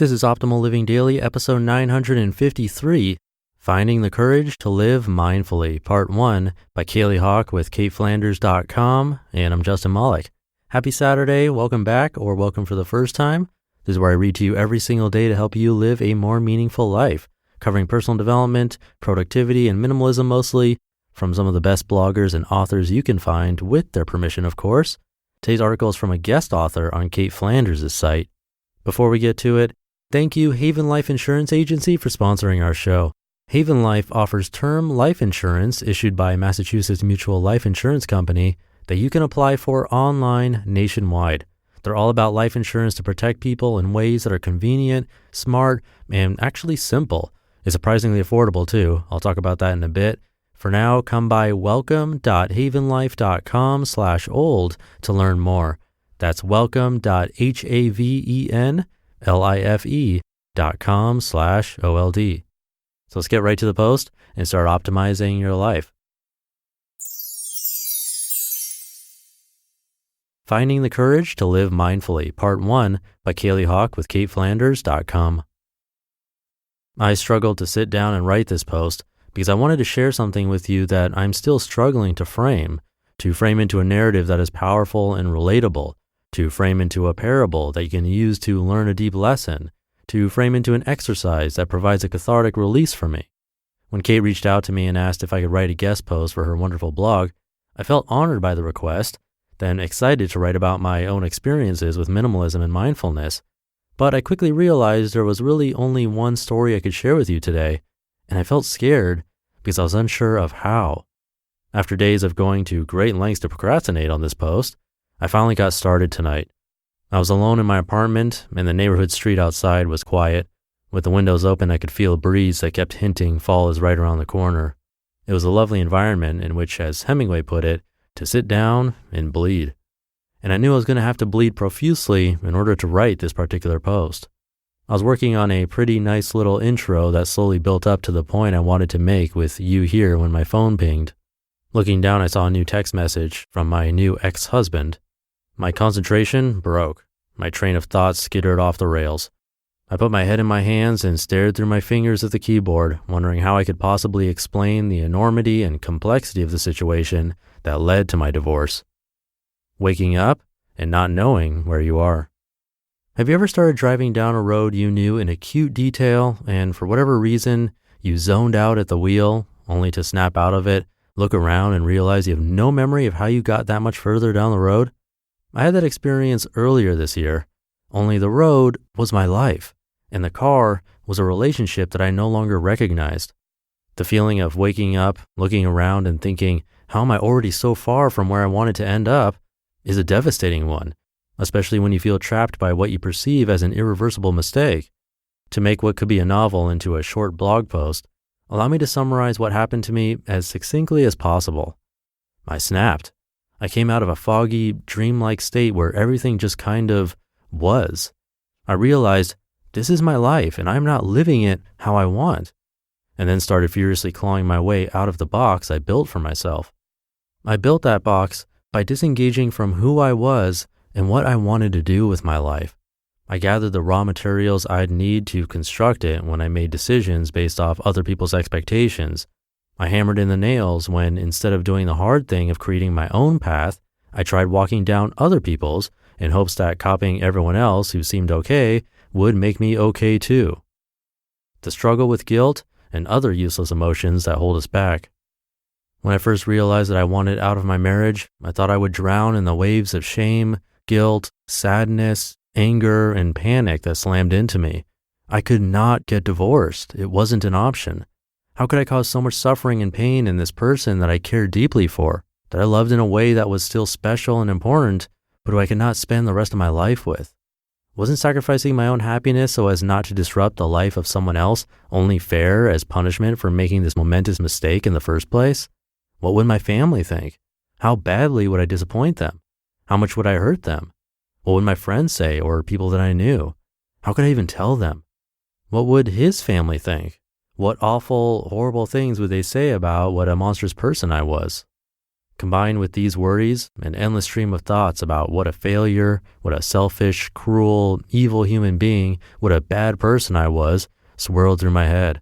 This is Optimal Living Daily, episode 953, Finding the Courage to Live Mindfully, Part 1 by Kali Hawlk with CaitFlanders.com, and I'm Justin Malik. Happy Saturday, welcome back, or welcome for the first time. This is where I read to you every single day to help you live a more meaningful life, covering personal development, productivity, and minimalism mostly, from some of the best bloggers and authors you can find, with their permission, of course. Today's article is from a guest author on Cait Flanders' site. Before we get to it, thank you, Haven Life Insurance Agency, for sponsoring our show. Haven Life offers term life insurance issued by Massachusetts Mutual Life Insurance Company that you can apply for online nationwide. They're all about life insurance to protect people in ways that are convenient, smart, and actually simple. It's surprisingly affordable too. I'll talk about that in a bit. For now, come by welcome.havenlife.com/old to learn more. That's welcome.havenlife.com/old. So let's get right to the post and start optimizing your life. Finding the Courage to Live Mindfully, Part 1 by Kali Hawlk with CaitFlanders.com. I struggled to sit down and write this post because I wanted to share something with you that I'm still struggling to frame into a narrative that is powerful and relatable, to frame into a parable that you can use to learn a deep lesson, to frame into an exercise that provides a cathartic release for me. When Kate reached out to me and asked if I could write a guest post for her wonderful blog, I felt honored by the request, then excited to write about my own experiences with minimalism and mindfulness. But I quickly realized there was really only one story I could share with you today, and I felt scared because I was unsure of how. After days of going to great lengths to procrastinate on this post, I finally got started tonight. I was alone in my apartment, and the neighborhood street outside was quiet. With the windows open, I could feel a breeze that kept hinting fall is right around the corner. It was a lovely environment in which, as Hemingway put it, to sit down and bleed. And I knew I was going to have to bleed profusely in order to write this particular post. I was working on a pretty nice little intro that slowly built up to the point I wanted to make with you here when my phone pinged. Looking down, I saw a new text message from my new ex-husband. My concentration broke. My train of thought skittered off the rails. I put my head in my hands and stared through my fingers at the keyboard, wondering how I could possibly explain the enormity and complexity of the situation that led to my divorce. Waking up and not knowing where you are. Have you ever started driving down a road you knew in acute detail, and for whatever reason, you zoned out at the wheel, only to snap out of it, look around, and realize you have no memory of how you got that much further down the road? I had that experience earlier this year, only the road was my life, and the car was a relationship that I no longer recognized. The feeling of waking up, looking around, and thinking, how am I already so far from where I wanted to end up, is a devastating one, especially when you feel trapped by what you perceive as an irreversible mistake. To make what could be a novel into a short blog post, allow me to summarize what happened to me as succinctly as possible. I snapped. I came out of a foggy, dreamlike state where everything just kind of was. I realized this is my life and I'm not living it how I want, and then started furiously clawing my way out of the box I built for myself. I built that box by disengaging from who I was and what I wanted to do with my life. I gathered the raw materials I'd need to construct it when I made decisions based off other people's expectations. I hammered in the nails when, instead of doing the hard thing of creating my own path, I tried walking down other people's in hopes that copying everyone else who seemed okay would make me okay too. The struggle with guilt and other useless emotions that hold us back. When I first realized that I wanted out of my marriage, I thought I would drown in the waves of shame, guilt, sadness, anger, and panic that slammed into me. I could not get divorced. It wasn't an option. How could I cause so much suffering and pain in this person that I cared deeply for, that I loved in a way that was still special and important, but who I could not spend the rest of my life with? Wasn't sacrificing my own happiness so as not to disrupt the life of someone else only fair as punishment for making this momentous mistake in the first place? What would my family think? How badly would I disappoint them? How much would I hurt them? What would my friends say, or people that I knew? How could I even tell them? What would his family think? What awful, horrible things would they say about what a monstrous person I was? Combined with these worries, an endless stream of thoughts about what a failure, what a selfish, cruel, evil human being, what a bad person I was, swirled through my head.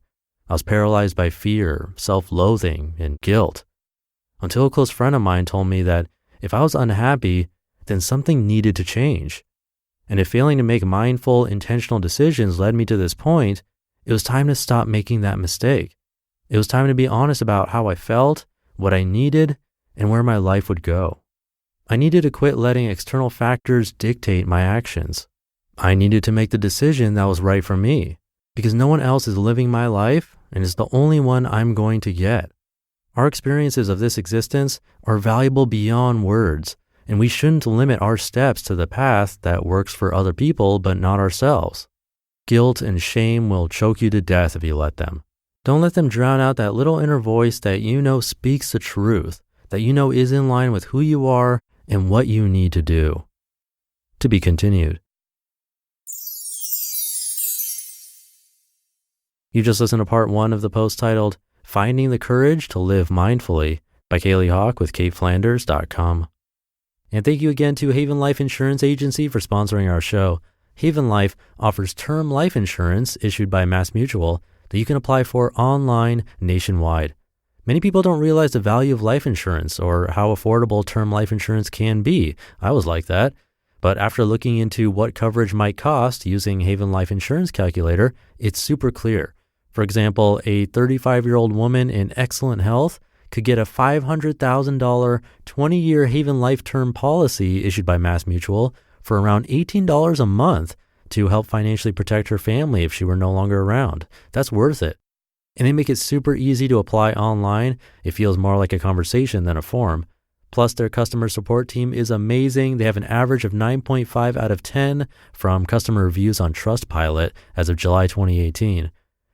I was paralyzed by fear, self-loathing, and guilt. Until a close friend of mine told me that if I was unhappy, then something needed to change. And if failing to make mindful, intentional decisions led me to this point, it was time to stop making that mistake. It was time to be honest about how I felt, what I needed, and where my life would go. I needed to quit letting external factors dictate my actions. I needed to make the decision that was right for me, because no one else is living my life and it's the only one I'm going to get. Our experiences of this existence are valuable beyond words, and we shouldn't limit our steps to the path that works for other people but not ourselves. Guilt and shame will choke you to death if you let them. Don't let them drown out that little inner voice that you know speaks the truth, that you know is in line with who you are and what you need to do. To be continued. You just listened to part 1 of the post titled, Finding the Courage to Live Mindfully by Kali Hawlk with CaitFlanders.com. And thank you again to Haven Life Insurance Agency for sponsoring our show. Haven Life offers term life insurance issued by MassMutual that you can apply for online nationwide. Many people don't realize the value of life insurance or how affordable term life insurance can be. I was like that. But after looking into what coverage might cost using Haven Life Insurance Calculator, it's super clear. For example, a 35-year-old woman in excellent health could get a $500,000 20-year Haven Life term policy issued by MassMutual for around $18 a month to help financially protect her family if she were no longer around. That's worth it. And they make it super easy to apply online. It feels more like a conversation than a form. Plus, their customer support team is amazing. They have an average of 9.5 out of 10 from customer reviews on Trustpilot as of July 2018.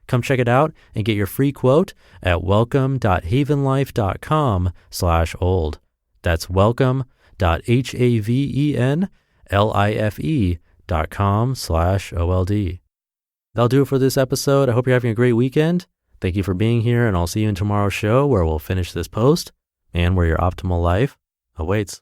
Come check it out and get your free quote at welcome.havenlife.com/old. That's welcome.havenlife.com/OLD. That'll do it for this episode. I hope you're having a great weekend. Thank you for being here, and I'll see you in tomorrow's show where we'll finish this post and where your optimal life awaits.